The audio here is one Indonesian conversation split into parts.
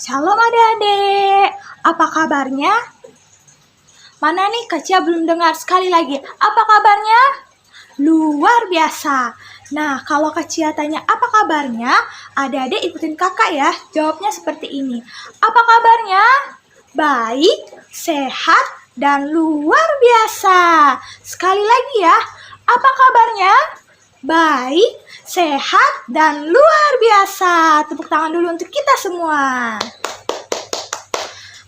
Shalom adik-adik, apa kabarnya? Mana nih Kak Cia belum dengar sekali lagi, apa kabarnya? Luar biasa. Nah, kalau Kak Cia tanya apa kabarnya, adik-adik ikutin kakak ya, jawabnya seperti ini. Apa kabarnya? Baik, sehat, dan luar biasa. Sekali lagi ya, apa kabarnya? Baik, sehat, dan luar biasa. Tepuk tangan dulu untuk kita semua.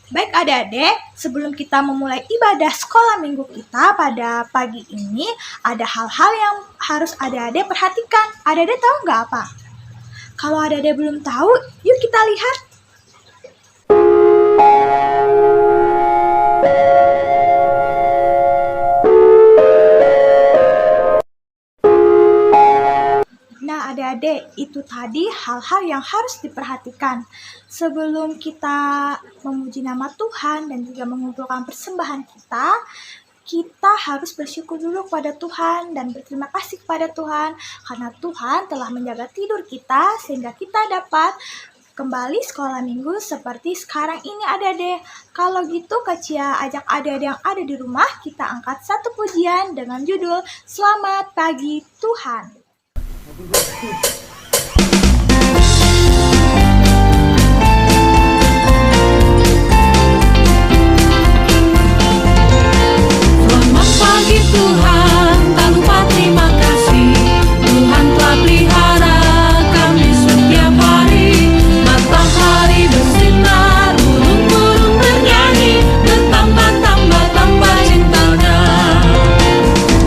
Baik adik-adik, sebelum kita memulai ibadah sekolah minggu kita pada pagi ini, ada hal-hal yang harus adik-adik perhatikan. Adik-adik tahu nggak apa? Kalau adik-adik belum tahu, yuk kita lihat. Nah adik-adik, itu tadi hal-hal yang harus diperhatikan. Sebelum kita memuji nama Tuhan dan juga mengumpulkan persembahan kita harus bersyukur dulu kepada Tuhan dan berterima kasih kepada Tuhan. Karena Tuhan telah menjaga tidur kita sehingga kita dapat kembali sekolah minggu seperti sekarang ini adik-adik. Kalau gitu Kak Cia ajak adik-adik yang ada di rumah, kita angkat satu pujian dengan judul Selamat Pagi Tuhan. Selamat pagi Tuhan, tak lupa terima kasih. Tuhan telah pelihara kami setiap hari. Matahari bersinar, burung-burung bernyanyi, bertambah-tambah cintanya.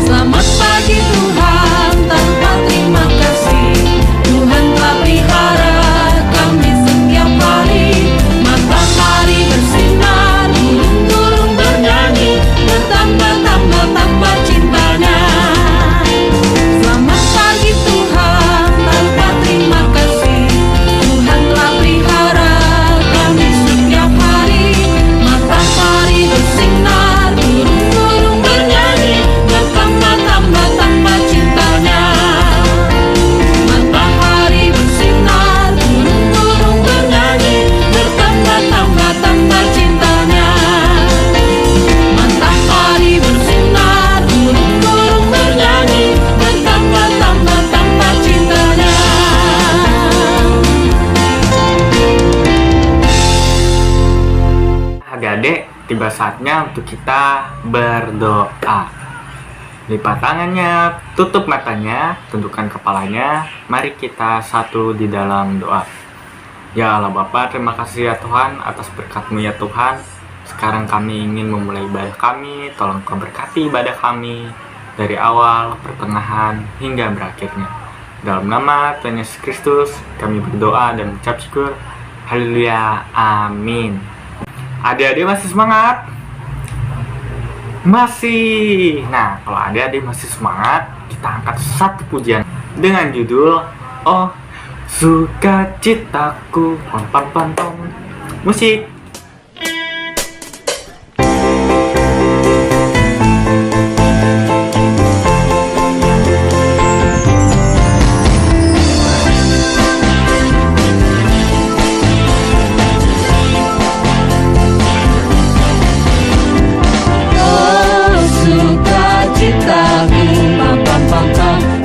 Selamat pagi Tuhan, tak lupa terima kasih. Tuhan telah pelihara kami setiap hari. Matahari bersinar, burung-burung bernyanyi, bertambah cintanya. Selamat pagi Tuhan, tak lupa terima kasih. Tuhan telah pelihara kami setiap hari. Matahari bersinar, burung-burung bernyanyi, bertambah cintanya. Matahari bersinar, burung-burung bernyanyi, bertambah cintanya. Matahari bersinar, burung-burung bernyanyi, bertambah cintanya. Adik-adik, tiba saatnya untuk kita berdoa. Lipat tangannya, tutup matanya, tundukkan kepalanya. Mari kita satu di dalam doa. Ya Allah Bapa, terima kasih ya Tuhan atas berkat-Mu ya Tuhan. Sekarang kami ingin memulai ibadah kami. Tolong Kau berkati ibadah kami dari awal, pertengahan, hingga berakhirnya. Dalam nama Tuhan Yesus Kristus, kami berdoa dan mengucap syukur. Haleluya, amin. Adik-adik masih semangat? Masih. Nah, kalau adik-adik masih semangat, kita angkat satu pujian dengan judul Oh Sukacitaku. Pom pom pom pom. Musik.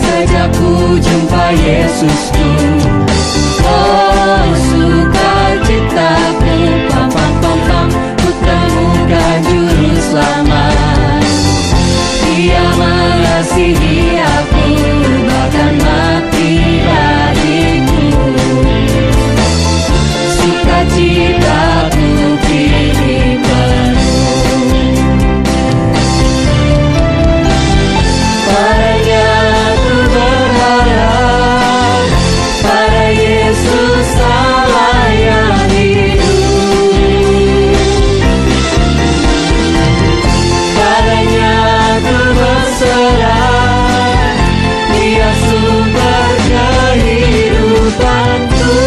Sejak ku jumpa Yesusku. Oh sukacitaku, ku temukan juru selamat. Dia mengasihi aku, bahkan mati bagiku. Sukacitaku kini penuh. Padanya ku berharap, pada Yesus Allah yang hidup. Padanya ku berserah, Dia sumber kehidupanku.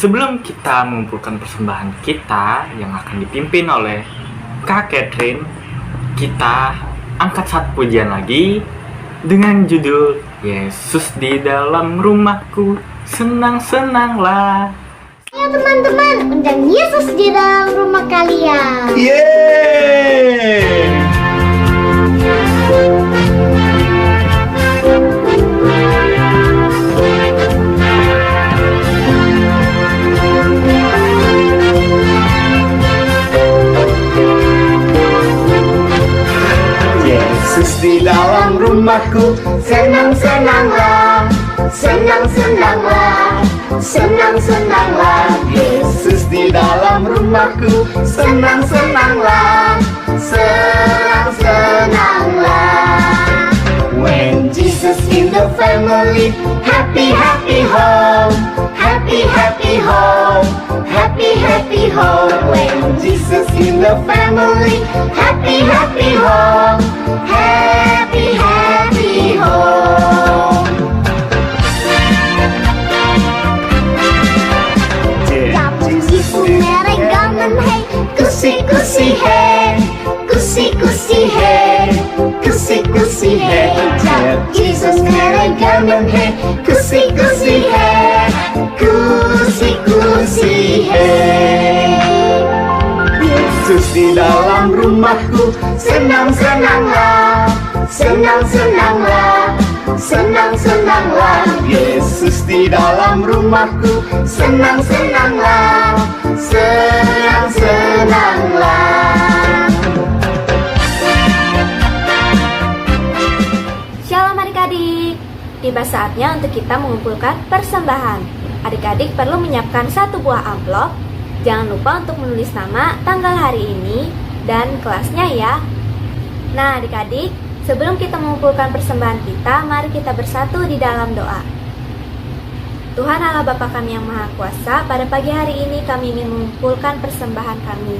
Sebelum kita mengumpulkan persembahan kita yang akan dipimpin oleh Kak Catherine, kita angkat satu pujian lagi dengan judul Yesus di dalam rumahku, senang-senanglah. Ayo teman-teman, undang Yesus di dalam rumah kalian. Yeay! Yesus di dalam rumahku, Senang-senanglah, senang-senanglah, senang-senanglah. Yesus di dalam rumahku, Senang-senanglah, senang-senanglah. when Jesus in the family, happy, happy home, happy, happy home, happy, happy home. When Jesus in the family, happy, happy home, happy, happy home. Jesus merry gamen hey, kusi-kusi hey, kusi-kusi hey, kusi-kusi hey. Jesus merry gamen hey, kusi-kusi hey, kusi-kusi hey. Yesus di dalam rumahku, Senang-senanglah, senang-senanglah, senang-senanglah. Yesus di dalam rumahku, Senang-senanglah, senang-senanglah. Shalom adik-adik, tiba saatnya untuk kita mengumpulkan persembahan. Adik-adik perlu menyiapkan satu buah amplop. Jangan lupa untuk menulis nama, tanggal hari ini, dan kelasnya ya. Nah adik-adik, sebelum kita mengumpulkan persembahan kita, mari kita bersatu di dalam doa. Tuhan Allah Bapa kami yang Maha Kuasa, pada pagi hari ini kami ingin mengumpulkan persembahan kami.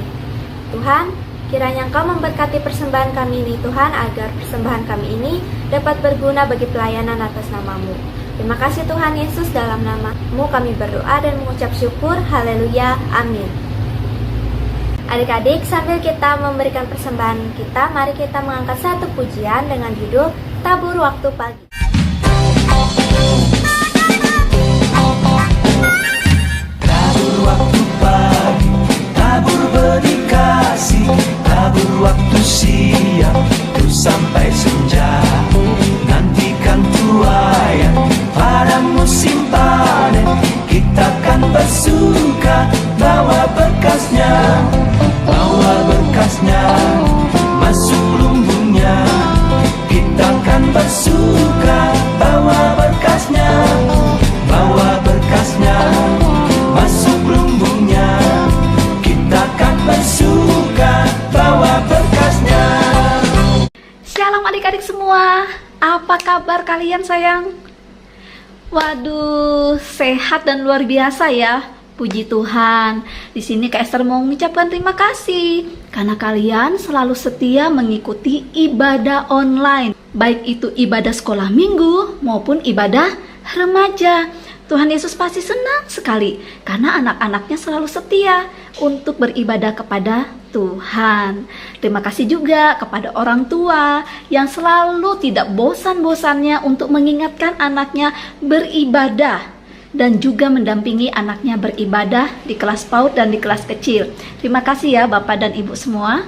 Tuhan, kiranya Engkau memberkati persembahan kami ini Tuhan, agar persembahan kami ini dapat berguna bagi pelayanan atas nama-Mu. Terima kasih Tuhan Yesus, dalam nama-Mu kami berdoa dan mengucap syukur. Haleluya, amin. Adik-adik, sambil kita memberikan persembahan kita, mari kita mengangkat satu pujian dengan judul Tabur Waktu Pagi. Tabur waktu pagi, tabur benih kasih, tabur waktu siang, terus sampai senja. Nantikan tuaian pada musim panen, kita kan bersuka bawa berkasnya, masuk lumbungnya. Kita kan bersuka bawa berkasnya, masuk lumbungnya. Kita kan bersuka bawa berkasnya. Shalom adik-adik semua, apa kabar kalian sayang? Waduh, sehat dan luar biasa ya. Puji Tuhan. Di sini Kak Esther mau mengucapkan terima kasih karena kalian selalu setia mengikuti ibadah online, baik itu ibadah sekolah minggu maupun ibadah remaja. Tuhan Yesus pasti senang sekali karena anak-anaknya selalu setia untuk beribadah kepada Tuhan. Terima kasih juga kepada orang tua yang selalu tidak bosan-bosannya untuk mengingatkan anaknya beribadah dan juga mendampingi anaknya beribadah di kelas PAUD dan di kelas kecil. Terima kasih ya Bapak dan Ibu semua.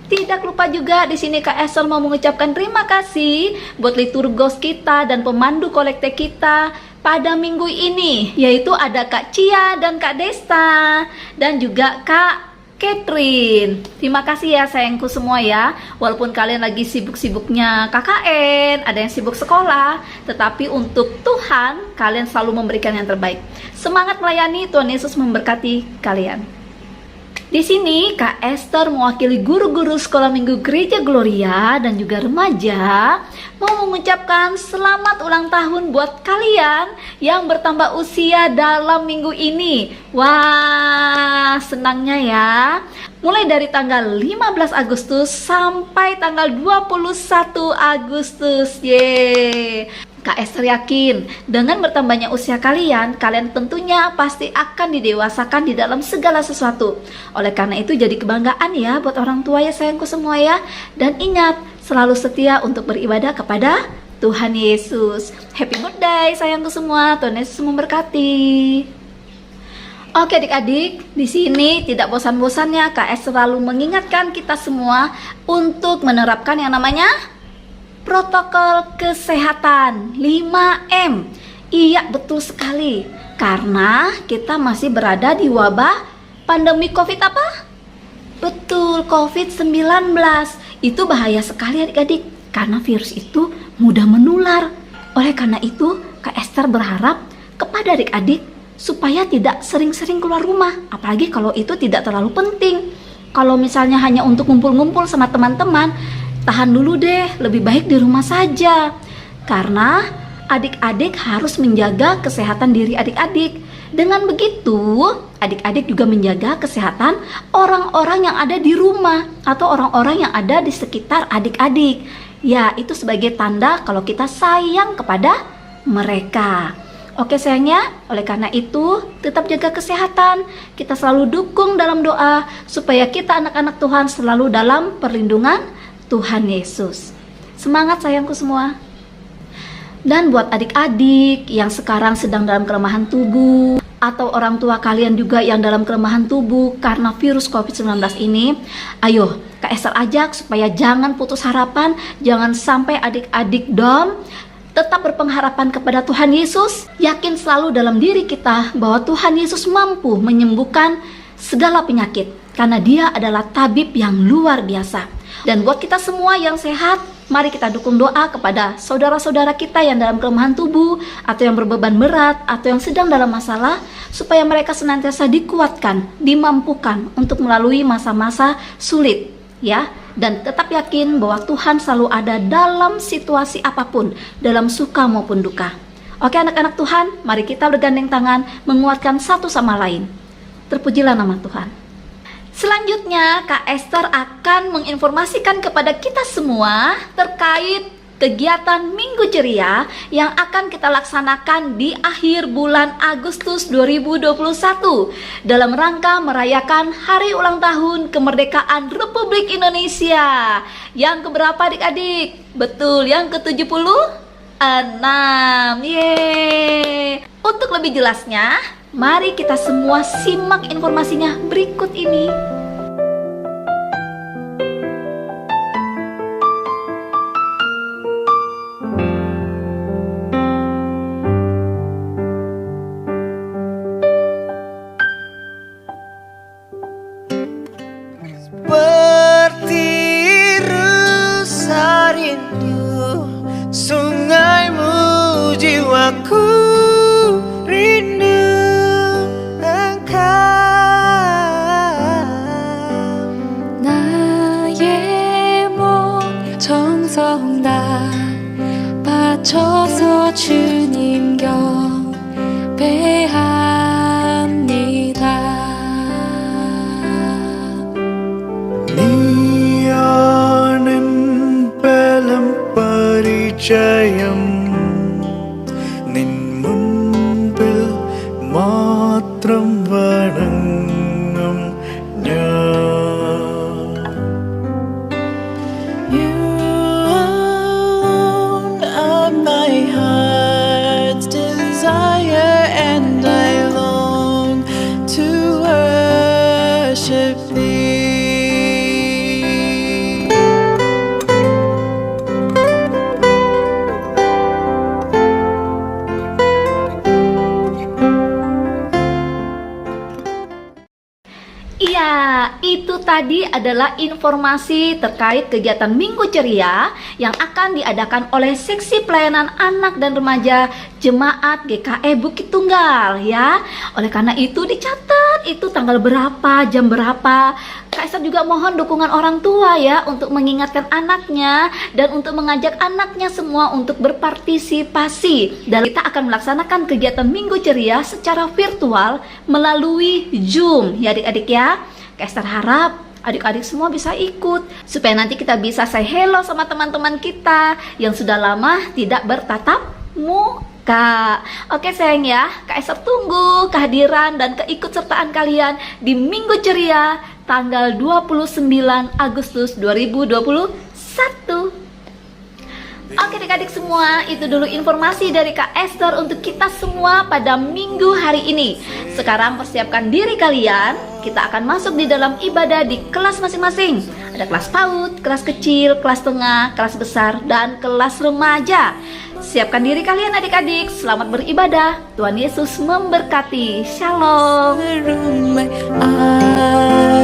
Tidak lupa juga di sini Kak Esther mau mengucapkan terima kasih buat liturgos kita dan pemandu kolekte kita pada minggu ini, yaitu ada Kak Cia dan Kak Desta dan juga Kak Catherine. Terima kasih ya sayangku semua ya. Walaupun kalian lagi sibuk-sibuknya KKN, ada yang sibuk sekolah, tetapi untuk Tuhan kalian selalu memberikan yang terbaik. Semangat melayani, Tuhan Yesus memberkati kalian. Di sini Kak Esther mewakili guru-guru sekolah minggu Gereja Gloria dan juga remaja mau mengucapkan selamat ulang tahun buat kalian yang bertambah usia dalam minggu ini. Wah, senangnya ya. Mulai dari tanggal 15 Agustus sampai tanggal 21 Agustus. Yeay. Kak Esther yakin dengan bertambahnya usia kalian tentunya pasti akan didewasakan di dalam segala sesuatu. Oleh karena itu jadi kebanggaan ya buat orang tua ya sayangku semua ya. Dan ingat, selalu setia untuk beribadah kepada Tuhan Yesus. Happy birthday sayangku semua, Tuhan Yesus memberkati. Oke adik-adik, di sini tidak bosan-bosannya Kak Esther selalu mengingatkan kita semua untuk menerapkan yang namanya protokol kesehatan 5M. Iya betul sekali, karena kita masih berada di wabah pandemi COVID apa? Betul, COVID-19. Itu bahaya sekali adik-adik, karena virus itu mudah menular. Oleh karena itu Kak Esther berharap kepada adik-adik supaya tidak sering-sering keluar rumah, apalagi kalau itu tidak terlalu penting. Kalau misalnya hanya untuk ngumpul-ngumpul sama teman-teman, tahan dulu deh, lebih baik di rumah saja. Karena adik-adik harus menjaga kesehatan diri adik-adik. Dengan begitu, adik-adik juga menjaga kesehatan orang-orang yang ada di rumah atau orang-orang yang ada di sekitar adik-adik. Ya, itu sebagai tanda kalau kita sayang kepada mereka. Oke sayangnya, oleh karena itu tetap jaga kesehatan. Kita selalu dukung dalam doa supaya kita anak-anak Tuhan selalu dalam perlindungan Tuhan Yesus. Semangat sayangku semua. Dan buat adik-adik yang sekarang sedang dalam kelemahan tubuh, atau orang tua kalian juga yang dalam kelemahan tubuh karena virus COVID-19 ini, ayo Kak Esther ajak supaya jangan putus harapan, jangan sampai adik-adik down. Tetap berpengharapan kepada Tuhan Yesus, yakin selalu dalam diri kita bahwa Tuhan Yesus mampu menyembuhkan segala penyakit, karena Dia adalah tabib yang luar biasa. Dan buat kita semua yang sehat, mari kita dukung doa kepada saudara-saudara kita yang dalam kelemahan tubuh, atau yang berbeban berat, atau yang sedang dalam masalah, supaya mereka senantiasa dikuatkan, dimampukan untuk melalui masa-masa sulit, ya. Dan tetap yakin bahwa Tuhan selalu ada dalam situasi apapun, dalam suka maupun duka. Oke anak-anak Tuhan, mari kita bergandeng tangan, menguatkan satu sama lain. Terpujilah nama Tuhan. Selanjutnya, Kak Esther akan menginformasikan kepada kita semua terkait kegiatan Minggu Ceria yang akan kita laksanakan di akhir bulan Agustus 2021 dalam rangka merayakan hari ulang tahun kemerdekaan Republik Indonesia. Yang keberapa adik-adik? Betul, yang ke-76. Yeay. Untuk lebih jelasnya, mari kita semua simak informasinya berikut ini. Jiwaku rindu engkau. 나의 몸 정성 다 바쳐서 주님 경배합니다. നീയാണെൻ ബലം പരിചയം മാത്രം വണങ്ങും ഞാൻ. You are my heart's desire, and I long to worship thee. Iya, itu tadi adalah informasi terkait kegiatan Minggu Ceria yang akan diadakan oleh Seksi Pelayanan Anak dan Remaja Jemaat GKE Bukit Tunggal ya. Oleh karena itu dicatat itu tanggal berapa, jam berapa. Kak Esther juga mohon dukungan orang tua ya untuk mengingatkan anaknya dan untuk mengajak anaknya semua untuk berpartisipasi. Dan kita akan melaksanakan kegiatan Minggu Ceria secara virtual melalui Zoom ya adik-adik ya. Kak Esther harap adik-adik semua bisa ikut supaya nanti kita bisa say hello sama teman-teman kita yang sudah lama tidak bertatap muka. Oke sayang ya, Kak Esther tunggu kehadiran dan keikutsertaan kalian di Minggu Ceria tanggal 29 Agustus 2021. Oke adik-adik semua, itu dulu informasi dari Kak Esther untuk kita semua pada minggu hari ini. Sekarang persiapkan diri kalian, kita akan masuk di dalam ibadah di kelas masing-masing. Ada kelas PAUD, kelas kecil, kelas tengah, kelas besar, dan kelas remaja. Siapkan diri kalian adik-adik, selamat beribadah. Tuhan Yesus memberkati. Shalom. rumah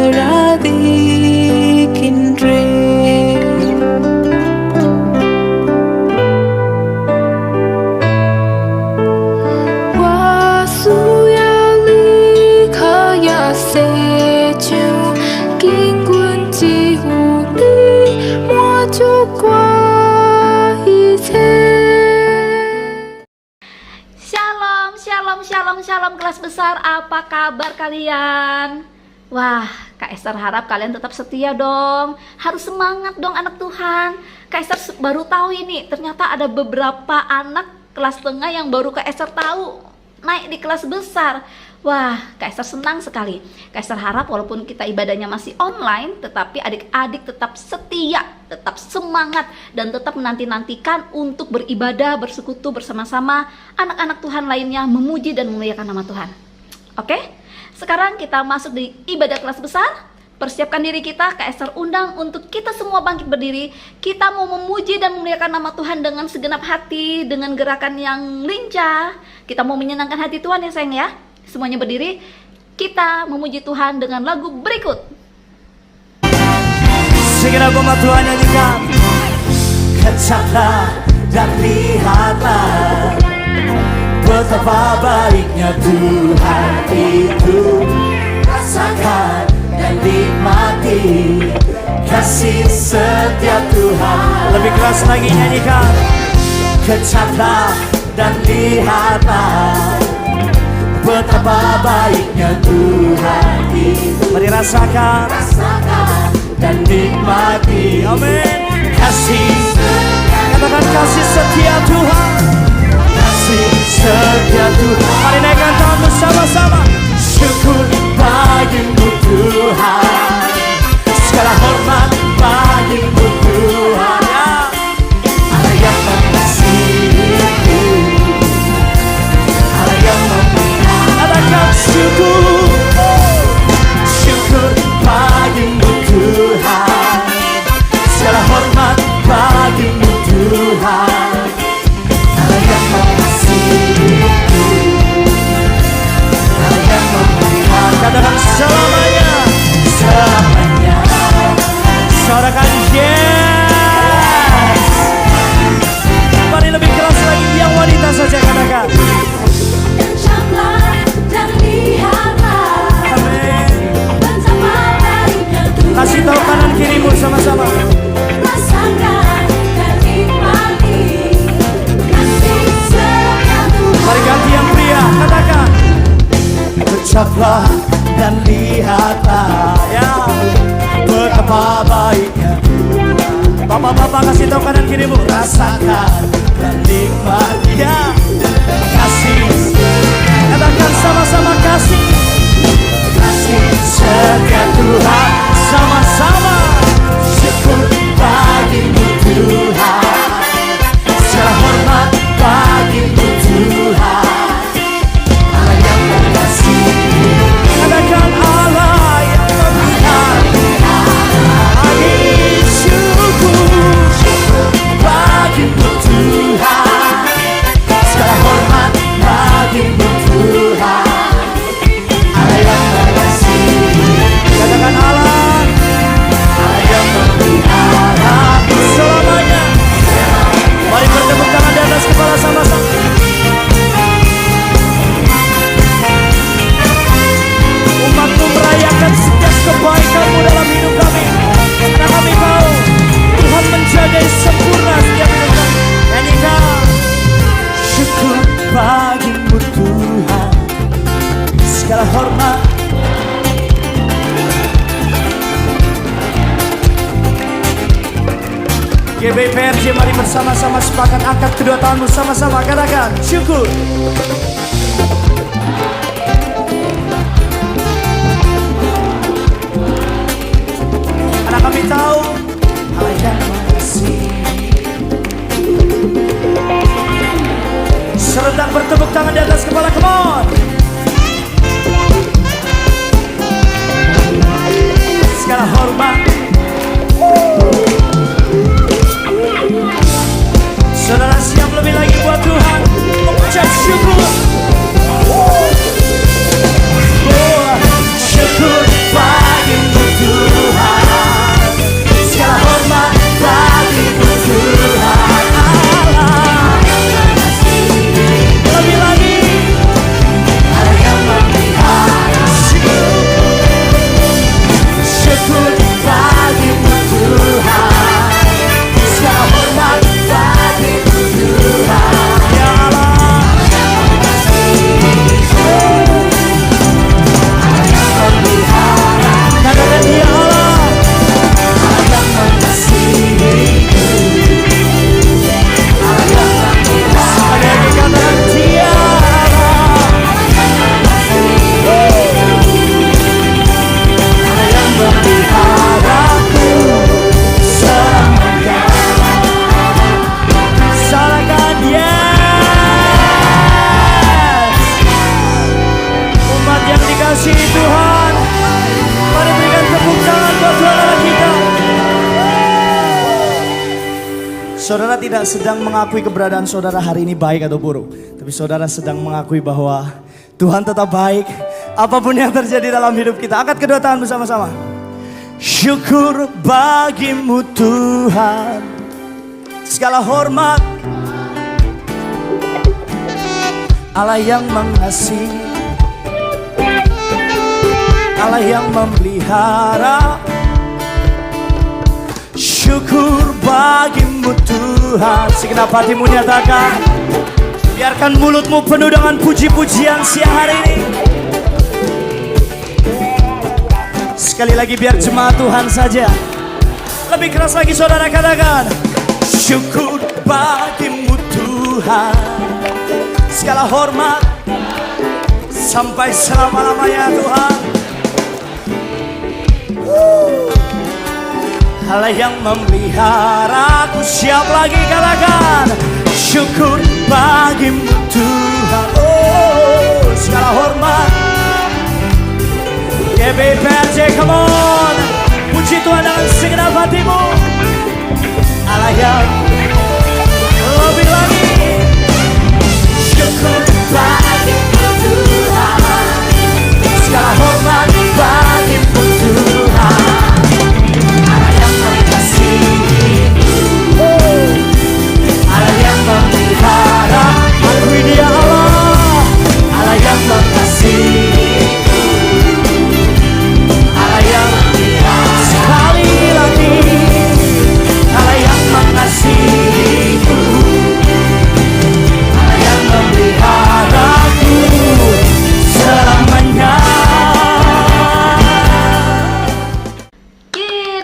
arabikin Wasuyali kaya seju Gingun jihuli Mwajukwa Shalom kelas besar, apa kabar kalian? Wah, Kak Esther harap kalian tetap setia dong. Harus semangat dong anak Tuhan. Kak Esther baru tahu ini, ternyata ada beberapa anak kelas tengah yang baru Kak Esther tahu naik di kelas besar. Wah, Kak Esther senang sekali. Kak Esther harap walaupun kita ibadahnya masih online, tetapi adik-adik tetap setia, tetap semangat, dan tetap menanti-nantikan untuk beribadah, bersekutu bersama-sama anak-anak Tuhan lainnya, memuji dan memuliakan nama Tuhan. Oke? Sekarang kita masuk di ibadah kelas besar. Persiapkan diri kita, Kak Esther undang untuk kita semua bangkit berdiri. Kita mau memuji dan memuliakan nama Tuhan dengan segenap hati, dengan gerakan yang lincah. Kita mau menyenangkan hati Tuhan ya sayang ya. Semuanya berdiri, kita memuji Tuhan dengan lagu berikut. Segera goma Tuhan nyanyikan. Kecaplah dan lihatlah betapa baiknya Tuhan itu. Rasakan dan nikmati kasih setia Tuhan. Lebih keras lagi nyanyikan. Kecaplah dan lihatlah betapa baiknya Tuhan itu. Mari rasakan dan nikmati. Amin. Kasih, katakan kasih setia Tuhan. Kasih setia Tuhan. Mari naikkan tangan bersama-sama. Syukur bagimu Tuhan. Segala hormat bagimu Tuhan. Allah yang mengasihiku, Allah yang katakan syukur, syukur bagimu Tuhan. Segala hormat bagimu Tuhan. Allah yang mengasihiku, Allah yang memelihara. Katakan selamanya, selamanya. Sorakan yes. Mari lebih keras lagi, yang wanita saja katakan. Kasih tahu kanan kirimu sama-sama. Mari ganti yang pria, katakan. Ucaplah dan lihatlah ya betapa baiknya Tuhan. Bapak-bapak kasih tahu kanan kirimu. Rasakan dan nikmati ya kasih. Katakan sama-sama kasih. Kasih setia Tuhan. Sama-sama syukur bagimu Tuhan. Segala hormat bagimu Tuhan. Allah yang mengasihi. Katakan Allah yang memihak. Bagi syukur bagimu Tuhan. GBPRJ, mari bersama-sama sepakat angkat kedua tanganmu sama-sama katakan syukur. Karena kami tahu Allah yang mengasihi. Serentak bertepuk tangan di atas kepala, come on. Segala hormat saudara siap lebih lagi buat Tuhan mengucap syukur. Syukur bagimu Tuhan, segala hormat bagimu Tuhan Allah. Lebih lagi Allah yang memelihara. Syukur bagimu Tuhan, segala hormat bagimu Tuhan ya Allah. Katakan ya Allah, Allah yang mengasihiku, Allah yang memelihara. Sekali lagi katakan dia Allah, Allah yang memeliharaku selamanya. Salahkan yes. Umat yang dikasihi Tuhan, mari berikan tepuk tangan buat Tuhan Allah kita. Saudara tidak sedang mengakui keberadaan saudara hari ini baik atau buruk, tapi saudara sedang mengakui bahwa Tuhan tetap baik apapun yang terjadi dalam hidup kita. Angkat kedua tangan bersama-sama. Syukur bagimu Tuhan, segala hormat Allah yang mengasihi, Allah yang memelihara. Syukur bagimu Tuhan. Segenap hatimu nyatakan. Biarkan mulutmu penuh dengan puji-pujian siang hari ini. Sekali lagi biar jemaat Tuhan saja. Lebih keras lagi saudara katakan. Syukur bagimu Tuhan, segala hormat sampai selama-lamanya Tuhan. Allah yang memelihara, aku siap lagi katakan. Syukur bagimu Tuhan, oh segala hormat. GBPRJ, come on, puji Tuhan dengan segenap hatimu. Allah yang lebih lagi. Syukur bagimu Tuhan, segala hormat bagimu Tuhan. Allah yang mengasihiku, Allah yang memelihara. Akui dia Allah, Allah yang mengasihiku, Allah yang memelihara. Sekali lagi, Allah yang mengasihiku, Allah yang memeliharaku selamanya.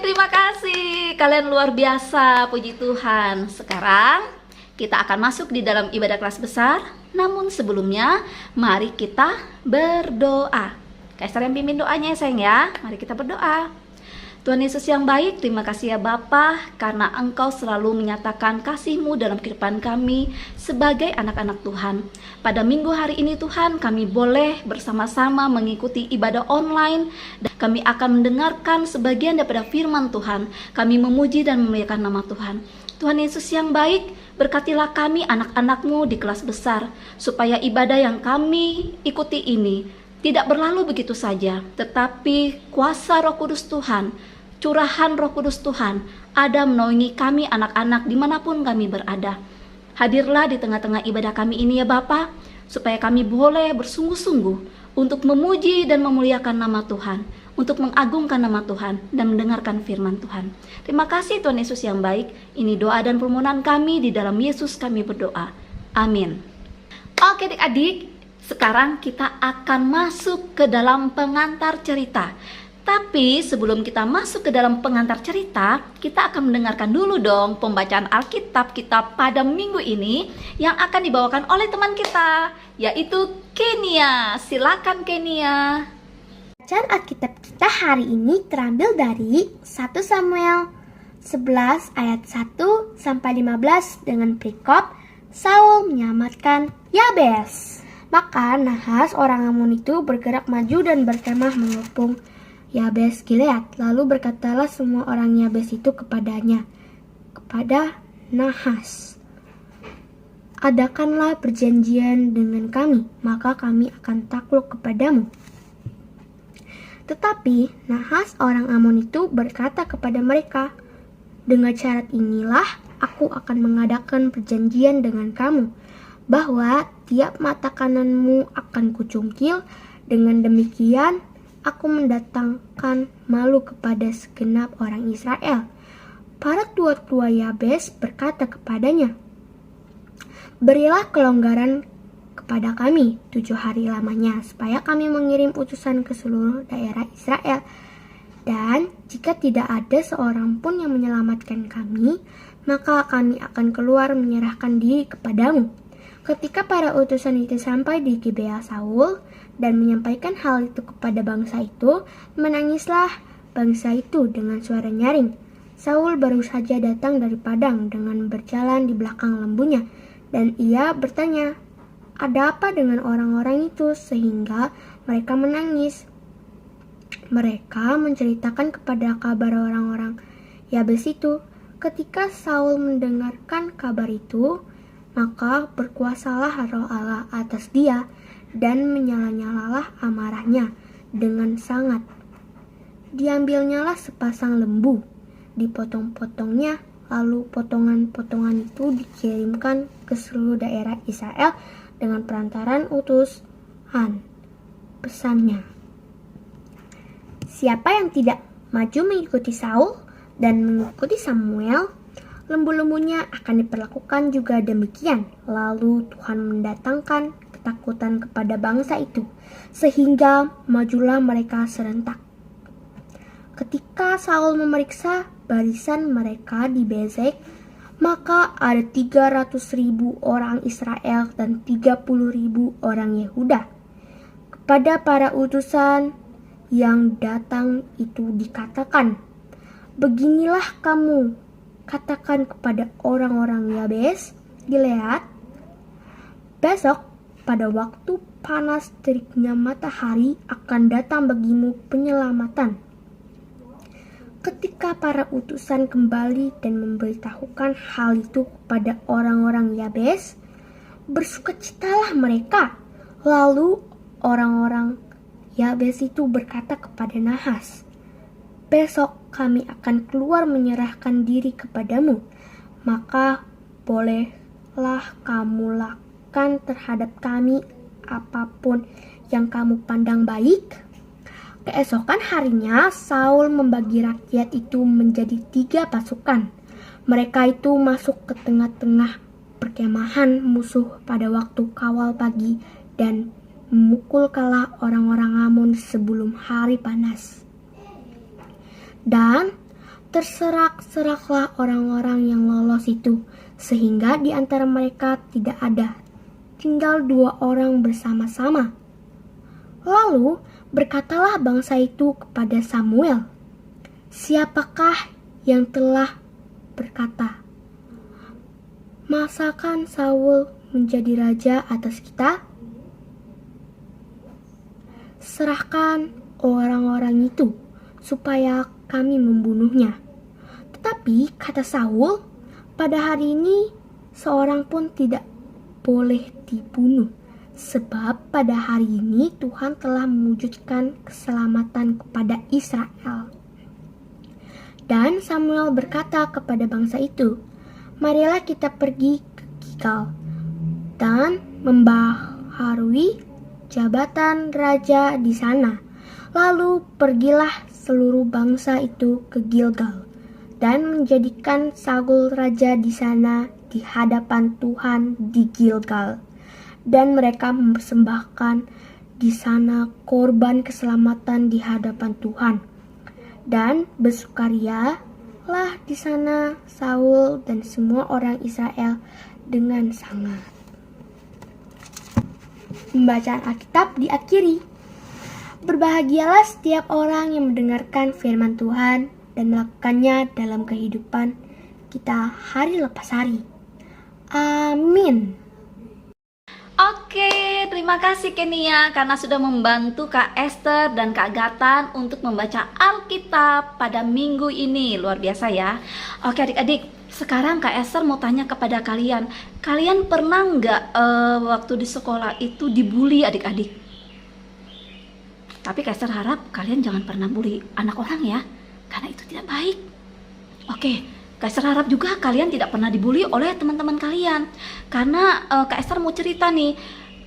Terima kasih, kalian luar biasa, puji Tuhan. Sekarang kita akan masuk di dalam ibadah kelas besar. Namun sebelumnya, mari kita berdoa. Kaisar yang pimpin doanya ya sayang ya. Mari kita berdoa. Tuhan Yesus yang baik, terima kasih ya Bapa, karena Engkau selalu menyatakan kasih-Mu dalam kehidupan kami sebagai anak-anak Tuhan. Pada minggu hari ini Tuhan, kami boleh bersama-sama mengikuti ibadah online, dan kami akan mendengarkan sebagian daripada firman Tuhan. Kami memuji dan memuliakan nama Tuhan. Tuhan Yesus yang baik, berkatilah kami anak-anak-Mu di kelas besar, supaya ibadah yang kami ikuti ini tidak berlalu begitu saja, tetapi kuasa Roh Kudus Tuhan, curahan Roh Kudus Tuhan ada menaungi kami anak-anak dimanapun kami berada. Hadirlah di tengah-tengah ibadah kami ini ya Bapa, supaya kami boleh bersungguh-sungguh untuk memuji dan memuliakan nama Tuhan, untuk mengagungkan nama Tuhan dan mendengarkan firman Tuhan. Terima kasih Tuhan Yesus yang baik. Ini doa dan permohonan kami, di dalam Yesus kami berdoa. Amin. Oke adik-adik, sekarang kita akan masuk ke dalam pengantar cerita. Tapi sebelum kita masuk ke dalam pengantar cerita, kita akan mendengarkan dulu dong pembacaan Alkitab kita pada minggu ini yang akan dibawakan oleh teman kita, yaitu Kenia. Silakan Kenia. Bacaan Alkitab kita hari ini terambil dari 1 Samuel 11 ayat 1 sampai 15 dengan perikop Saul menyelamatkan Yabes. Maka Nahas orang Amon itu bergerak maju dan berkemah mengepung Yabes Gilead. Lalu berkatalah semua orang Yabes itu kepada Nahas, adakanlah perjanjian dengan kami, maka kami akan takluk kepadamu. Tetapi Nahas orang Amon itu berkata kepada mereka, dengan syarat inilah aku akan mengadakan perjanjian dengan kamu, bahwa tiap mata kananmu akan kucungkil. Dengan demikian aku mendatangkan malu kepada segenap orang Israel. Para tua-tua Yabes berkata kepadanya, berilah kelonggaran kepada kami 7 hari lamanya, supaya kami mengirim utusan ke seluruh daerah Israel. Dan jika tidak ada seorang pun yang menyelamatkan kami, maka kami akan keluar menyerahkan diri kepadamu. Ketika para utusan itu sampai di Gibea Saul dan menyampaikan hal itu kepada bangsa itu, menangislah bangsa itu dengan suara nyaring. Saul baru saja datang dari padang dengan berjalan di belakang lembunya, dan ia bertanya, ada apa dengan orang-orang itu sehingga mereka menangis? Mereka menceritakan kepada kabar orang-orang Yabes itu. Ketika Saul mendengarkan kabar itu, maka berkuasalah roh Allah atas dia, dan menyala-nyalalah amarahnya dengan sangat. Diambilnyalah sepasang lembu, dipotong-potongnya, lalu potongan-potongan itu dikirimkan ke seluruh daerah Israel dengan perantaran utusan. Pesannya, siapa yang tidak maju mengikuti Saul dan mengikuti Samuel, lembu-lembunya akan diperlakukan juga demikian. Lalu Tuhan mendatangkan ketakutan kepada bangsa itu, sehingga majulah mereka serentak. Ketika Saul memeriksa barisan mereka di Bezek, maka ada 300.000 orang Israel dan 30.000 orang Yehuda. Kepada para utusan yang datang itu dikatakan, beginilah kamu katakan kepada orang-orang Yabes Gilead, besok pada waktu panas teriknya matahari akan datang bagimu penyelamatan. Ketika para utusan kembali dan memberitahukan hal itu kepada orang-orang Yabes, bersukacitalah mereka. Lalu orang-orang Yabes itu berkata kepada Nahas, besok kami akan keluar menyerahkan diri kepadamu, maka bolehlah kamu lakukan terhadap kami apapun yang kamu pandang baik. Keesokan harinya Saul membagi rakyat itu menjadi 3 pasukan. Mereka itu masuk ke tengah-tengah perkemahan musuh pada waktu kawal pagi dan memukul kalah orang-orang Amon sebelum hari panas. Dan terserak-seraklah orang-orang yang lolos itu, sehingga di antara mereka tidak ada, tinggal 2 orang bersama-sama. Lalu berkatalah bangsa itu kepada Samuel, siapakah yang telah berkata, masakan Saul menjadi raja atas kita? Serahkan orang-orang itu, supaya kami membunuhnya. Tetapi kata Saul, pada hari ini seorang pun tidak boleh dibunuh, sebab pada hari ini Tuhan telah mewujudkan keselamatan kepada Israel. Dan Samuel berkata kepada bangsa itu, marilah kita pergi ke Gilgal dan membaharui jabatan raja di sana. Lalu pergilah seluruh bangsa itu ke Gilgal dan menjadikan Saul raja di sana di hadapan Tuhan di Gilgal. Dan mereka mempersembahkan di sana korban keselamatan di hadapan Tuhan. Dan bersukarialah di sana Saul dan semua orang Israel dengan sangat. Pembacaan Alkitab diakhiri. Berbahagialah setiap orang yang mendengarkan firman Tuhan dan melakukannya dalam kehidupan kita hari lepas hari. Amin. Oke, terima kasih Kenia karena sudah membantu Kak Esther dan Kak Gatan untuk membaca Alkitab pada minggu ini. Luar biasa ya. Oke adik-adik, sekarang Kak Esther mau tanya kepada kalian. Kalian pernah nggak waktu di sekolah itu dibully adik-adik? Tapi Kak Esther harap kalian jangan pernah bully anak orang ya, karena itu tidak baik. Oke, Kak Esther harap juga kalian tidak pernah dibully oleh teman-teman kalian. Karena Kak Esther mau cerita nih,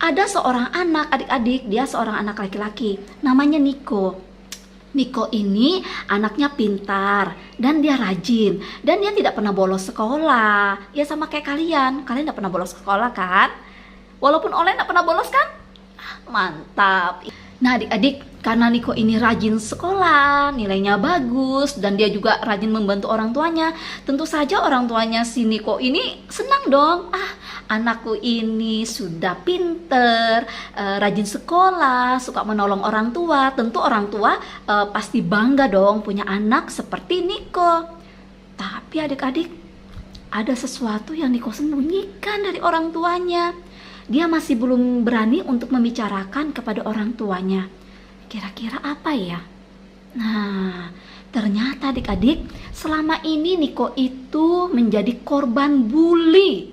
ada seorang anak adik-adik, dia seorang anak laki-laki, namanya Niko. Niko ini anaknya pintar dan dia rajin dan dia tidak pernah bolos sekolah. Ya sama kayak kalian tidak pernah bolos sekolah kan? Walaupun Oleh tidak pernah bolos kan? Mantap. Nah adik-adik, karena Niko ini rajin sekolah, nilainya bagus, dan dia juga rajin membantu orang tuanya, tentu saja orang tuanya si Niko ini senang dong. Anakku ini sudah pinter, rajin sekolah, suka menolong orang tua. Tentu orang tua pasti bangga dong punya anak seperti Niko. Tapi adik-adik, ada sesuatu yang Niko sembunyikan dari orang tuanya. Dia masih belum berani untuk membicarakan kepada orang tuanya. Kira-kira apa ya? Nah, ternyata adik-adik, selama ini Niko itu menjadi korban bully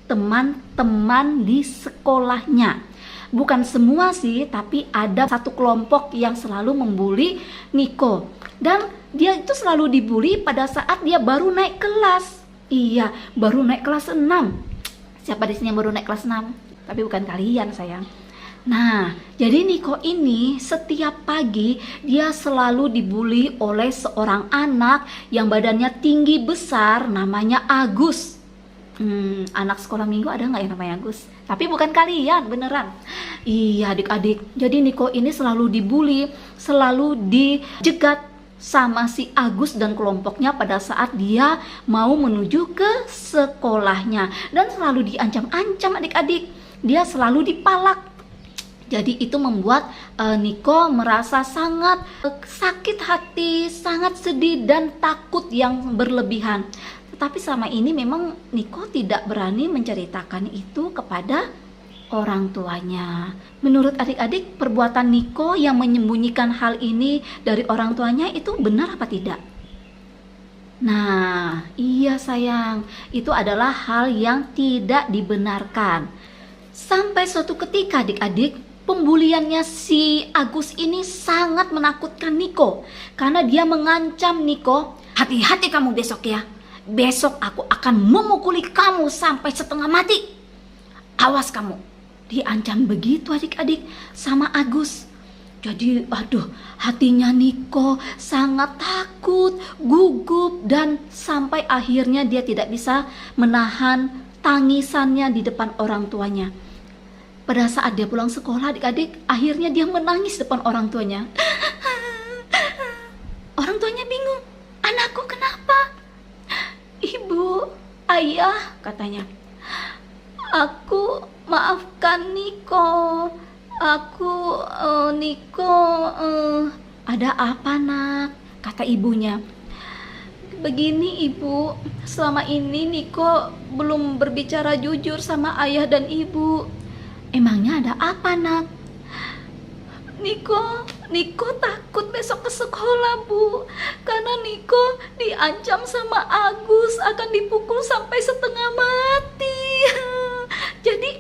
teman-teman di sekolahnya. Bukan semua sih, tapi ada satu kelompok yang selalu membuli Niko. Dan dia itu selalu dibully pada saat dia baru naik kelas. Iya, baru naik kelas 6. Siapa di sini yang baru naik kelas 6? Tapi bukan kalian sayang. Nah, jadi Niko ini setiap pagi dia selalu dibully oleh seorang anak yang badannya tinggi besar, namanya Agus. Anak sekolah minggu ada nggak yang namanya Agus? Tapi bukan kalian, beneran. Iya adik-adik, jadi Niko ini selalu dibully, selalu dijegat sama si Agus dan kelompoknya pada saat dia mau menuju ke sekolahnya. Dan selalu diancam-ancam adik-adik. Dia selalu dipalak. Jadi itu membuat Niko merasa sangat sakit hati, sangat sedih dan takut yang berlebihan. Tetapi selama ini memang Niko tidak berani menceritakan itu kepada orang tuanya. Menurut adik-adik, perbuatan Niko yang menyembunyikan hal ini dari orang tuanya itu benar apa tidak? Nah, iya sayang, itu adalah hal yang tidak dibenarkan. Sampai suatu ketika adik-adik, pembuliannya si Agus ini sangat menakutkan Niko. Karena dia mengancam Niko, hati-hati kamu besok ya. Besok aku akan memukuli kamu sampai setengah mati. Awas kamu. Diancam begitu adik-adik sama Agus. Jadi hatinya Niko sangat takut, gugup, dan sampai akhirnya dia tidak bisa menahan tangisannya di depan orang tuanya. Pada saat dia pulang sekolah adik-adik, akhirnya dia menangis depan orang tuanya. Orang tuanya bingung, anakku kenapa? Ibu, ayah, katanya, aku maafkan Niko. Niko, ada apa nak? Kata ibunya. Begini ibu, selama ini Niko belum berbicara jujur sama ayah dan ibu. Emangnya ada apa nak? Niko takut besok ke sekolah bu. Karena Niko diancam sama Agus akan dipukul sampai setengah mati. Jadi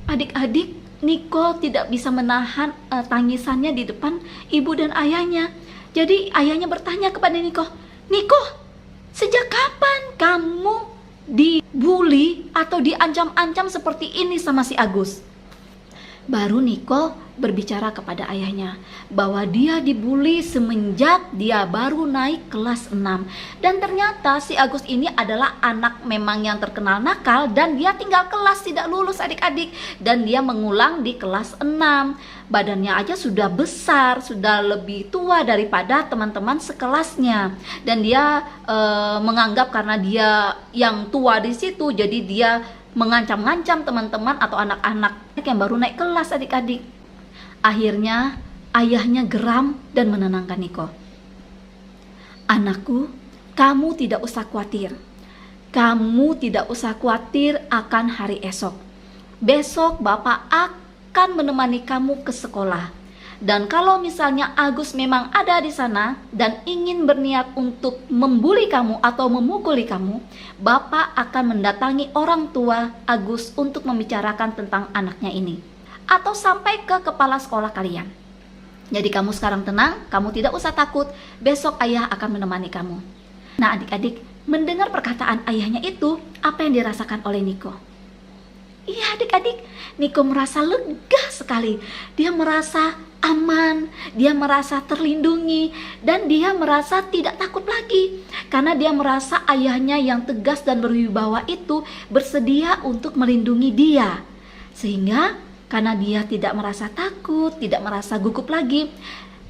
adik-adik, Niko tidak bisa menahan tangisannya di depan ibu dan ayahnya. Jadi ayahnya bertanya kepada Niko, Niko, sejak kapan kamu dibully atau diancam-ancam seperti ini sama si Agus? Baru Niko berbicara kepada ayahnya bahwa dia dibully semenjak dia baru naik kelas 6. Dan ternyata si Agus ini adalah anak memang yang terkenal nakal dan dia tinggal kelas tidak lulus adik-adik. Dan dia mengulang di kelas 6. Badannya aja sudah besar, sudah lebih tua daripada teman-teman sekelasnya. Dan dia menganggap karena dia yang tua di situ, jadi dia mengancam-ngancam teman-teman atau anak-anak yang baru naik kelas adik-adik. Akhirnya ayahnya geram dan menenangkan Niko. Anakku, kamu tidak usah khawatir. Kamu tidak usah khawatir akan hari esok. Besok Bapak akan menemani kamu ke sekolah. Dan kalau misalnya Agus memang ada di sana dan ingin berniat untuk membuli kamu atau memukuli kamu, Bapak akan mendatangi orang tua Agus untuk membicarakan tentang anaknya ini. Atau sampai ke kepala sekolah kalian. Jadi kamu sekarang tenang, kamu tidak usah takut, besok ayah akan menemani kamu. Nah adik-adik, mendengar perkataan ayahnya itu, apa yang dirasakan oleh Niko? Iya adik-adik, Niko merasa lega sekali. Dia merasa aman, dia merasa terlindungi, dan dia merasa tidak takut lagi. Karena dia merasa ayahnya yang tegas dan berwibawa itu bersedia untuk melindungi dia. Sehingga karena dia tidak merasa takut, tidak merasa gugup lagi,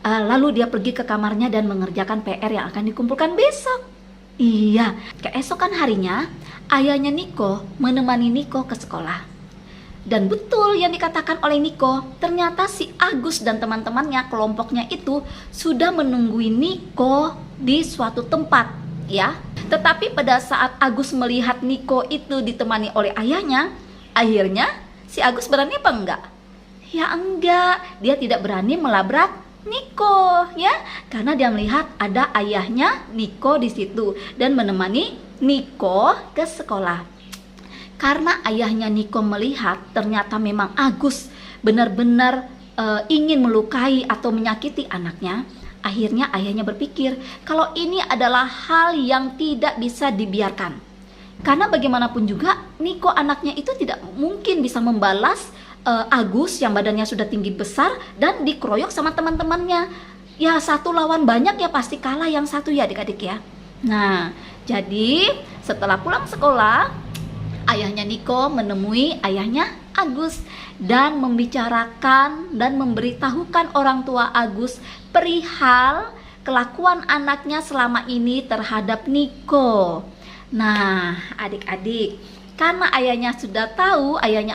lalu dia pergi ke kamarnya dan mengerjakan PR yang akan dikumpulkan besok. Iya, keesokan harinya ayahnya Niko menemani Niko ke sekolah. Dan betul yang dikatakan oleh Niko, ternyata si Agus dan teman-temannya, kelompoknya itu sudah menunggui Niko di suatu tempat, ya. Tetapi pada saat Agus melihat Niko itu ditemani oleh ayahnya, akhirnya si Agus berani apa enggak? Ya enggak, dia tidak berani melabrak Niko, ya, karena dia melihat ada ayahnya Niko di situ dan menemani Niko ke sekolah. Karena ayahnya Niko melihat ternyata memang Agus benar-benar ingin melukai atau menyakiti anaknya, akhirnya ayahnya berpikir kalau ini adalah hal yang tidak bisa dibiarkan. Karena bagaimanapun juga Niko anaknya itu tidak mungkin bisa membalas Agus yang badannya sudah tinggi besar dan dikeroyok sama teman-temannya. Ya satu lawan banyak ya pasti kalah yang satu ya adik-adik ya. Nah jadi setelah pulang sekolah, ayahnya Niko menemui ayahnya Agus dan membicarakan dan memberitahukan orang tua Agus perihal kelakuan anaknya selama ini terhadap Niko. Nah adik-adik, karena ayahnya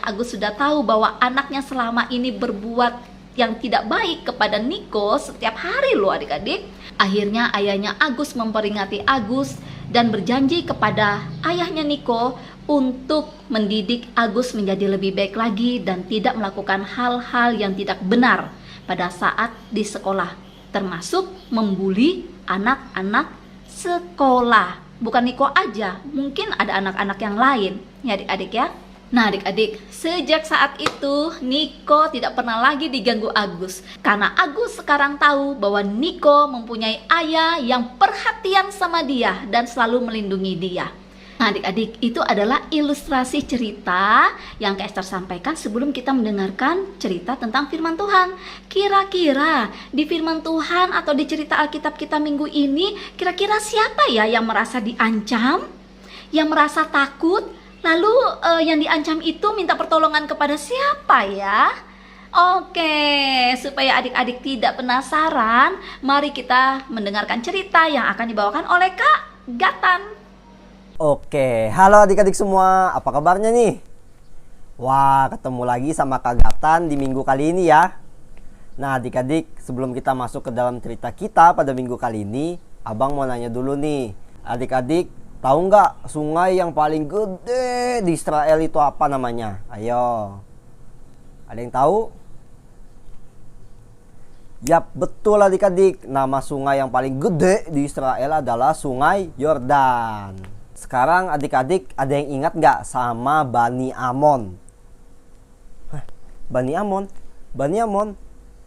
Agus sudah tahu bahwa anaknya selama ini berbuat yang tidak baik kepada Niko setiap hari loh adik-adik. Akhirnya ayahnya Agus memperingati Agus dan berjanji kepada ayahnya Niko untuk mendidik Agus menjadi lebih baik lagi dan tidak melakukan hal-hal yang tidak benar pada saat di sekolah, termasuk membuli anak-anak sekolah. Bukan Niko aja, mungkin ada anak-anak yang lain ya adik-adik ya. Nah adik-adik, sejak saat itu Niko tidak pernah lagi diganggu Agus. Karena Agus sekarang tahu bahwa Niko mempunyai ayah yang perhatian sama dia dan selalu melindungi dia. Nah adik-adik, itu adalah ilustrasi cerita yang Kak Esther sampaikan sebelum kita mendengarkan cerita tentang firman Tuhan. Kira-kira di firman Tuhan atau di cerita Alkitab kita minggu ini, kira-kira siapa ya yang merasa diancam, yang merasa takut, lalu yang diancam itu minta pertolongan kepada siapa ya? Oke, supaya adik-adik tidak penasaran, mari kita mendengarkan cerita yang akan dibawakan oleh Kak Gatan. Oke, halo adik-adik semua, apa kabarnya nih? Wah, ketemu lagi sama Kak Gatan di minggu kali ini ya. Nah adik-adik, sebelum kita masuk ke dalam cerita kita pada minggu kali ini, abang mau nanya dulu nih. Adik-adik, tahu nggak sungai yang paling gede di Israel itu apa namanya? Ayo, ada yang tahu? Yap, betul adik-adik, nama sungai yang paling gede di Israel adalah Sungai Yordan. Sekarang adik-adik ada yang ingat nggak sama Bani Amon? Bani Amon? Bani Amon?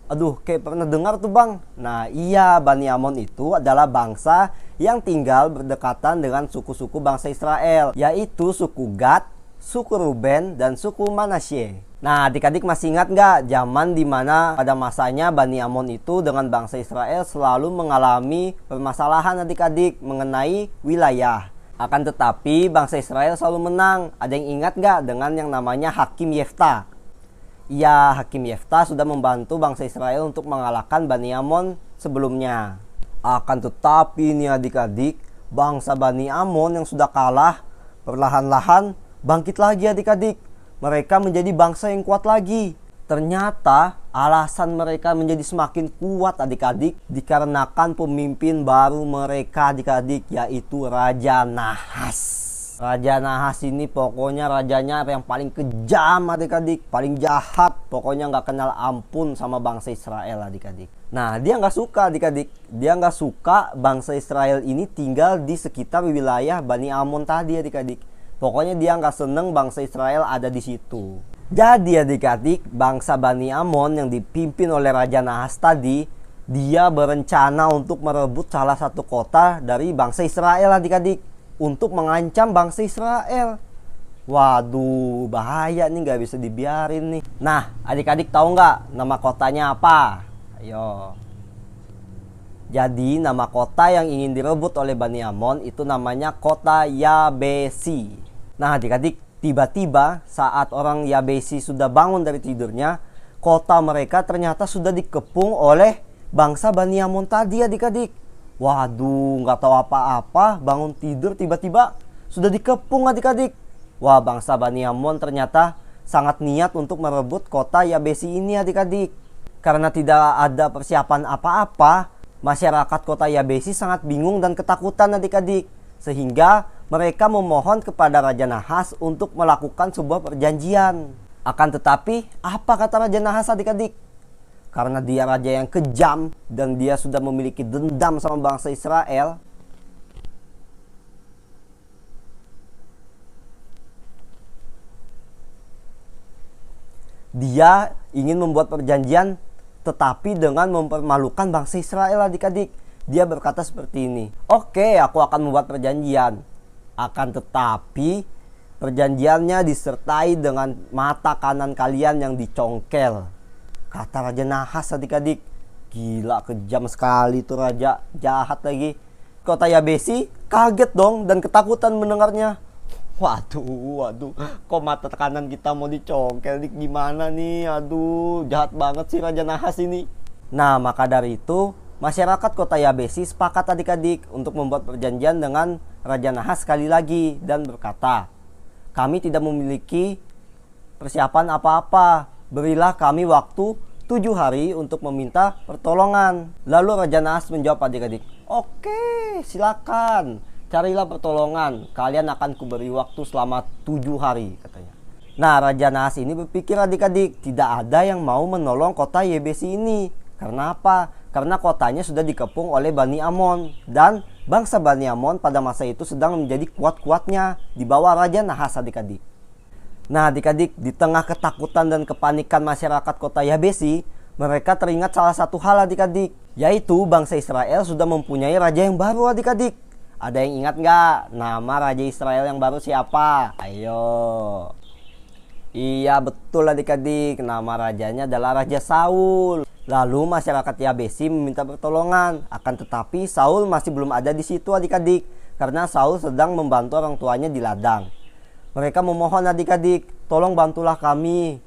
Aduh, kayak pernah dengar tuh bang. Nah iya, Bani Amon itu adalah bangsa yang tinggal berdekatan dengan suku-suku bangsa Israel, yaitu suku Gad, suku Ruben, dan suku Manasye. Nah, adik-adik masih ingat nggak zaman dimana pada masanya Bani Amon itu dengan bangsa Israel selalu mengalami permasalahan adik-adik mengenai wilayah. Akan tetapi bangsa Israel selalu menang. Ada yang ingat nggak dengan yang namanya Hakim Yefta? Ya, Hakim Yefta sudah membantu bangsa Israel untuk mengalahkan Bani Amon sebelumnya. Akan tetapi nih adik-adik, bangsa Bani Amon yang sudah kalah perlahan-lahan bangkit lagi adik-adik. Mereka menjadi bangsa yang kuat lagi. Ternyata alasan mereka menjadi semakin kuat adik-adik dikarenakan pemimpin baru mereka adik-adik, yaitu Raja Nahas. Raja Nahas ini pokoknya rajanya yang paling kejam adik-adik, paling jahat, pokoknya nggak kenal ampun sama bangsa Israel adik-adik. Nah, dia nggak suka adik-adik, dia nggak suka bangsa Israel ini tinggal di sekitar wilayah Bani Amon tadi adik-adik. Pokoknya dia nggak seneng bangsa Israel ada di situ. Jadi adik-adik, bangsa Bani Amon yang dipimpin oleh Raja Nahas tadi, dia berencana untuk merebut salah satu kota dari bangsa Israel adik-adik, untuk mengancam bangsa Israel. Waduh, bahaya nih, nggak bisa dibiarin nih. Nah, adik-adik tahu nggak nama kotanya apa? Ayo. Jadi nama kota yang ingin direbut oleh Bani Amon itu namanya kota Yabesi. Nah adik-adik, tiba-tiba saat orang Yabesi sudah bangun dari tidurnya, kota mereka ternyata sudah dikepung oleh bangsa Bani Amon tadi adik-adik. Waduh, nggak tahu apa-apa, bangun tidur tiba-tiba sudah dikepung adik-adik. Wah, bangsa Bani Amon ternyata sangat niat untuk merebut kota Yabesi ini adik-adik. Karena tidak ada persiapan apa-apa, masyarakat kota Yabesi sangat bingung dan ketakutan adik-adik. Sehingga mereka memohon kepada Raja Nahas untuk melakukan sebuah perjanjian. Akan tetapi, apa kata Raja Nahas adik-adik? Karena dia raja yang kejam dan dia sudah memiliki dendam sama bangsa Israel, dia ingin membuat perjanjian tetapi dengan mempermalukan bangsa Israel adik-adik. Dia berkata seperti ini, "Oke, aku akan membuat perjanjian. Akan tetapi perjanjiannya disertai dengan mata kanan kalian yang dicongkel," kata Raja Nahas adik-adik. Gila, kejam sekali tuh raja, jahat lagi. Kota Yabesi kaget dong dan ketakutan mendengarnya. Waduh, kok mata kanan kita mau dicongkel nih, gimana nih? Aduh, jahat banget sih Raja Nahas ini. Nah, maka dari itu masyarakat kota Yabesi sepakat adik-adik untuk membuat perjanjian dengan Raja Nahas sekali lagi dan berkata, "Kami tidak memiliki persiapan apa-apa. Berilah kami waktu 7 hari untuk meminta pertolongan." Lalu Raja Nahas menjawab adik-adik, "Oke, silakan. Carilah pertolongan. Kalian akan kuberi waktu selama 7 hari," katanya. Nah, Raja Nahas ini berpikir adik-adik, tidak ada yang mau menolong kota Yabesi ini. Karena apa? Karena kotanya sudah dikepung oleh Bani Amon. Dan bangsa Bani Amon pada masa itu sedang menjadi kuat-kuatnya di bawah Raja Nahas adik-adik. Nah adik-adik, di tengah ketakutan dan kepanikan masyarakat kota Yabesi, mereka teringat salah satu hal adik-adik, yaitu bangsa Israel sudah mempunyai raja yang baru adik-adik. Ada yang ingat nggak nama Raja Israel yang baru siapa? Ayo. Iya betul adik-adik, nama rajanya adalah Raja Saul. Lalu masyarakat Yabesi meminta pertolongan, akan tetapi Saul masih belum ada di situ adik-adik, karena Saul sedang membantu orang tuanya di ladang. Mereka memohon adik-adik, "Tolong bantulah kami.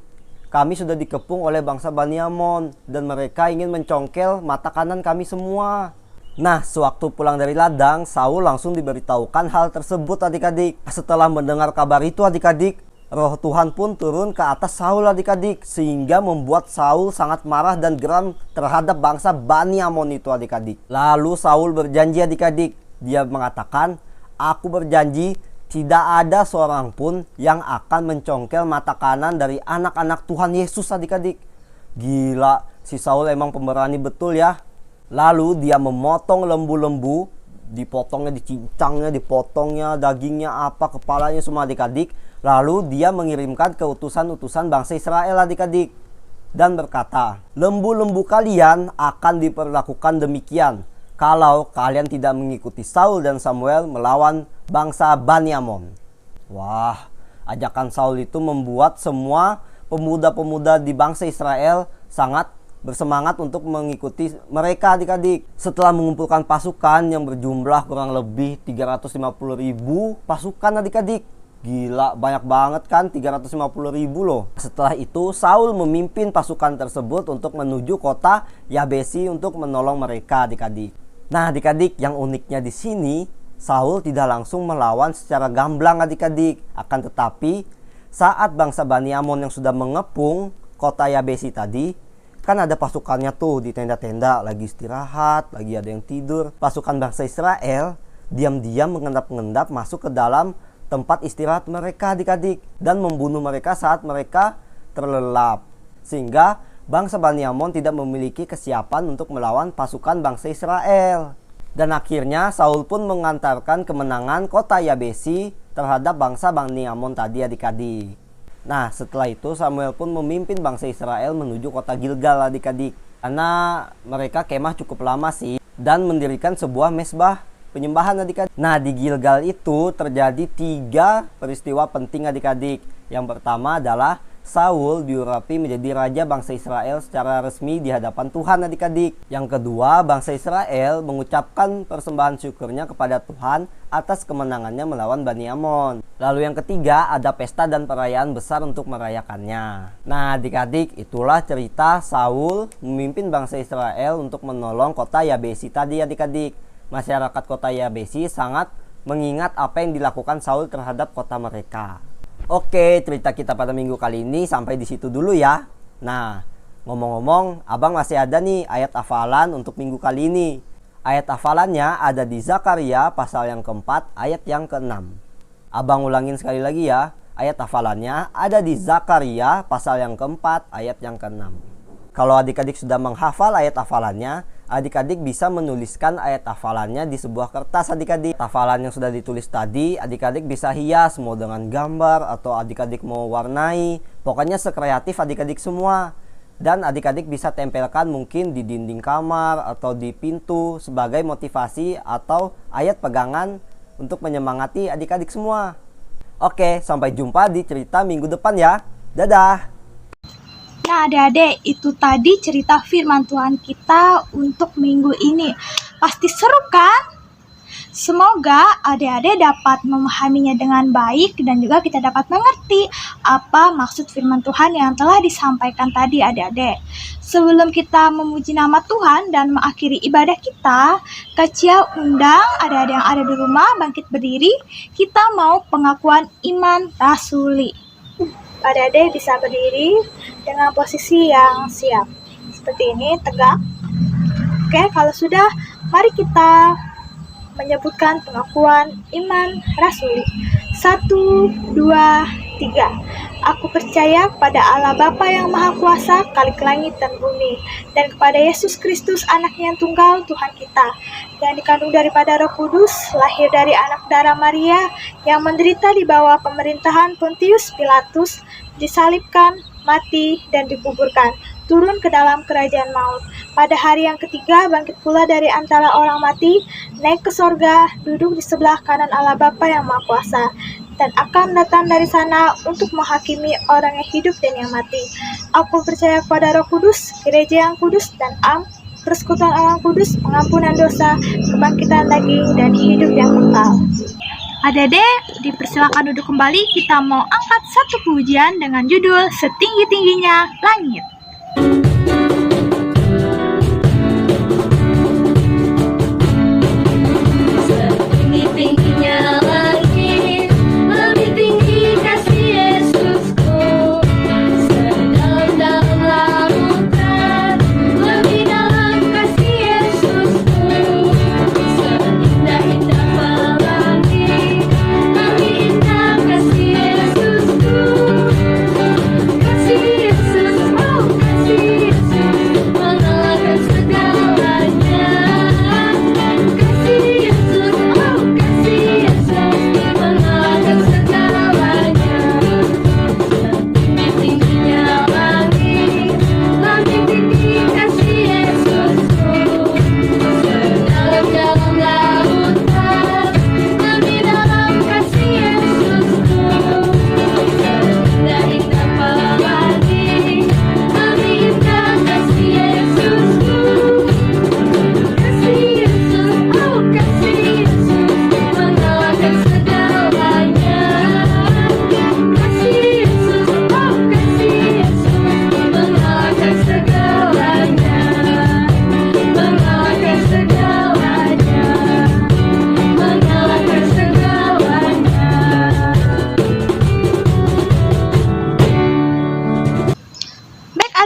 Kami sudah dikepung oleh bangsa Bani Amon dan mereka ingin mencongkel mata kanan kami semua." Nah, sewaktu pulang dari ladang, Saul langsung diberitahukan hal tersebut adik-adik. Setelah mendengar kabar itu adik-adik, Roh Tuhan pun turun ke atas Saul adik-adik, sehingga membuat Saul sangat marah dan geram terhadap bangsa Bani Amon itu adik-adik. Lalu Saul berjanji adik-adik, dia mengatakan, "Aku berjanji tidak ada seorang pun yang akan mencongkel mata kanan dari anak-anak Tuhan Yesus adik-adik." Gila, si Saul emang pemberani betul ya. Lalu dia memotong lembu-lembu, dipotongnya, dicincangnya, dipotongnya, dagingnya apa, kepalanya semua adik-adik. Lalu dia mengirimkan ke utusan-utusan bangsa Israel adik-adik dan berkata, "Lembu-lembu kalian akan diperlakukan demikian kalau kalian tidak mengikuti Saul dan Samuel melawan bangsa Bani Amon." Wah, ajakan Saul itu membuat semua pemuda-pemuda di bangsa Israel sangat bersemangat untuk mengikuti mereka adik-adik. Setelah mengumpulkan pasukan yang berjumlah kurang lebih 350.000 pasukan adik-adik. Gila, banyak banget kan, 350.000 loh. Setelah itu Saul memimpin pasukan tersebut untuk menuju kota Yabesi untuk menolong mereka adik-adik. Nah adik-adik, yang uniknya di sini Saul tidak langsung melawan secara gamblang adik-adik. Akan tetapi saat bangsa Bani Amon yang sudah mengepung kota Yabesi tadi, kan ada pasukannya tuh di tenda-tenda lagi istirahat, lagi ada yang tidur. Pasukan bangsa Israel diam-diam mengendap-endap masuk ke dalam tempat istirahat mereka adik-adik dan membunuh mereka saat mereka terlelap. Sehingga bangsa Bani Amon tidak memiliki kesiapan untuk melawan pasukan bangsa Israel. Dan akhirnya Saul pun mengantarkan kemenangan kota Yabesi terhadap bangsa Bani Amon tadi adik-adik. Nah setelah itu Samuel pun memimpin bangsa Israel menuju kota Gilgal adik-adik. Karena mereka kemah cukup lama sih dan mendirikan sebuah mezbah penyembahan adik-adik. Nah di Gilgal itu terjadi 3 peristiwa penting adik-adik. Yang pertama adalah Saul diurapi menjadi raja bangsa Israel secara resmi di hadapan Tuhan adik-adik. Yang kedua, bangsa Israel mengucapkan persembahan syukurnya kepada Tuhan atas kemenangannya melawan Bani Amon. Lalu yang ketiga, ada pesta dan perayaan besar untuk merayakannya. Nah adik-adik, itulah cerita Saul memimpin bangsa Israel untuk menolong kota Yabesi tadi adik-adik. Masyarakat kota Yabesi sangat mengingat apa yang dilakukan Saul terhadap kota mereka. Oke, cerita kita pada minggu kali ini sampai di situ dulu ya. Nah, ngomong-ngomong, abang masih ada nih ayat hafalan untuk minggu kali ini. Ayat hafalannya ada di Zakaria pasal yang keempat ayat yang ke-6. Abang ulangin sekali lagi ya. Ayat hafalannya ada di Zakaria pasal yang keempat ayat yang ke-6. Kalau adik-adik sudah menghafal ayat hafalannya, adik-adik bisa menuliskan ayat hafalannya di sebuah kertas adik-adik. Hafalan yang sudah ditulis tadi, adik-adik bisa hias mau dengan gambar atau adik-adik mau warnai. Pokoknya sekreatif adik-adik semua. Dan adik-adik bisa tempelkan mungkin di dinding kamar atau di pintu sebagai motivasi atau ayat pegangan untuk menyemangati adik-adik semua. Oke, sampai jumpa di cerita minggu depan ya. Dadah! Nah adik-adik, itu tadi cerita firman Tuhan kita untuk minggu ini. Pasti seru kan? Semoga adik-adik dapat memahaminya dengan baik dan juga kita dapat mengerti apa maksud firman Tuhan yang telah disampaikan tadi adik-adik. Sebelum kita memuji nama Tuhan dan mengakhiri ibadah kita, Kacia undang adik-adik yang ada di rumah bangkit berdiri. Kita mau pengakuan iman rasuli. Adik-adik bisa berdiri dengan posisi yang siap. Seperti ini, tegak. Oke, kalau sudah, mari kita menyebutkan pengakuan iman rasuli. 1, 2, 3. Aku percaya kepada Allah Bapa yang Maha Kuasa, Khalik langit dan bumi, dan kepada Yesus Kristus, Anaknya yang tunggal, Tuhan kita, yang dikandung daripada Roh Kudus, lahir dari anak darah Maria, yang menderita di bawah pemerintahan Pontius Pilatus, disalibkan, mati, dan dikuburkan, turun ke dalam kerajaan maut. Pada hari yang ketiga, bangkit pula dari antara orang mati, naik ke sorga, duduk di sebelah kanan Allah Bapa yang Maha Kuasa, dan akan datang dari sana untuk menghakimi orang yang hidup dan yang mati. Aku percaya kepada Roh Kudus, gereja yang kudus dan persekutuan orang kudus, pengampunan dosa, kebangkitan daging, dan hidup yang kekal. Adik-adik, dipersilakan duduk kembali. Kita mau angkat satu pujian dengan judul Setinggi-tingginya Langit. Setinggi-tingginya langit, lebih tinggi kasih Yesusku. Sedalam-dalam lautan, lebih dalam kasih Yesusku. Seindah-indah pelangi, lebih indah kasih Yesusku. Kasih Yesus, oh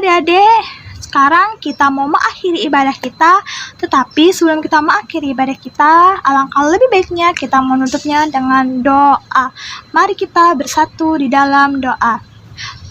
adik-adik, sekarang kita mau mengakhiri ibadah kita. Tetapi sebelum kita mengakhiri ibadah kita, alangkah lebih baiknya kita menutupnya dengan doa. Mari kita bersatu di dalam doa.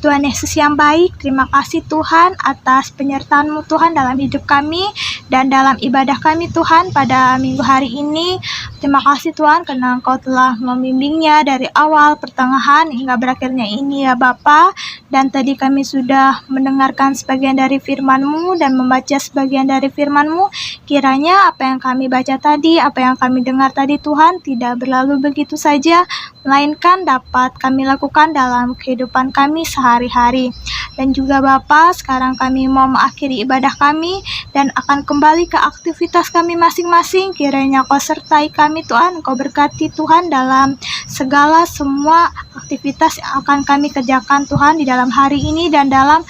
Tuhan Yesus yang baik, terima kasih Tuhan atas penyertaan-Mu Tuhan dalam hidup kami dan dalam ibadah kami Tuhan pada minggu hari ini. Terima kasih Tuhan karena Engkau telah membimbingnya dari awal, pertengahan, hingga berakhirnya ini ya Bapa. Dan tadi kami sudah mendengarkan sebagian dari firman-Mu dan membaca sebagian dari firman-Mu. Kiranya apa yang kami baca tadi, apa yang kami dengar tadi Tuhan tidak berlalu begitu saja, melainkan dapat kami lakukan dalam kehidupan kami sehari-hari. Dan juga Bapa, sekarang kami mau mengakhiri ibadah kami dan akan kembali ke aktivitas kami masing-masing. Kiranya Kau sertai kami Tuhan, Kau berkati Tuhan dalam segala semua aktivitas yang akan kami kerjakan Tuhan di dalam hari ini dan dalam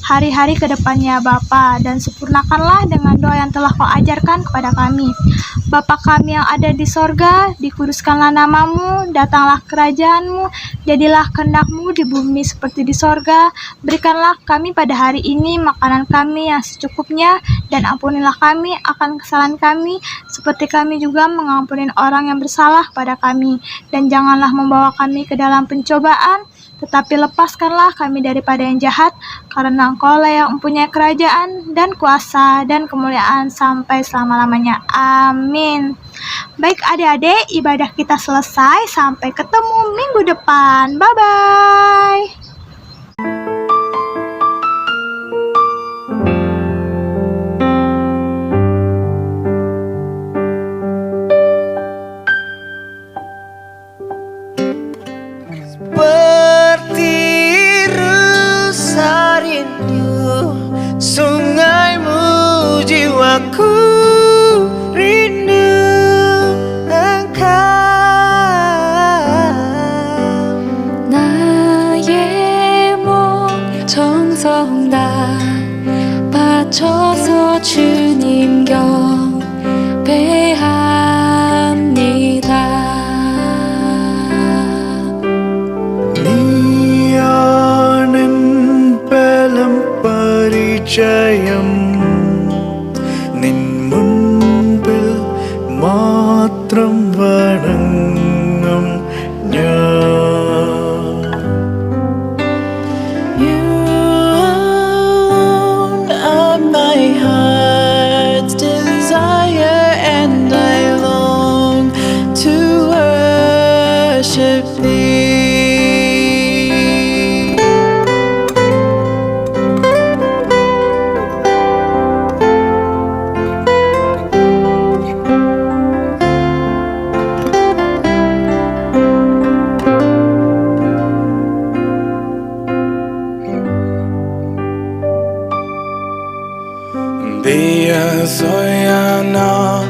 hari-hari ke depannya Bapa, dan sempurnakanlah dengan doa yang telah Kau ajarkan kepada kami. Bapa kami yang ada di sorga, dikuduskanlah nama-Mu, datanglah kerajaan-Mu, jadilah kehendak-Mu di bumi seperti di sorga. Berikanlah kami pada hari ini makanan kami yang secukupnya, dan ampunilah kami akan kesalahan kami, seperti kami juga mengampuni orang yang bersalah pada kami. Dan janganlah membawa kami ke dalam pencobaan, tetapi lepaskanlah kami daripada yang jahat, karena Engkau-lah yang mempunyai kerajaan dan kuasa dan kemuliaan sampai selama-lamanya. Amin. Baik adik-adik, ibadah kita selesai. Sampai ketemu minggu depan. Bye-bye. Seperti rasa rindu sungaimu, jiwaku rindu engkau. 나의 몸 정성 다 바쳐서 주님 경배합니다. പരിചയം നിൻ മുൻപിൽ മാത്രം വണങ്ങും ഞാൻ. You alone are my heart's desire, and I long to worship thee. Dia soyana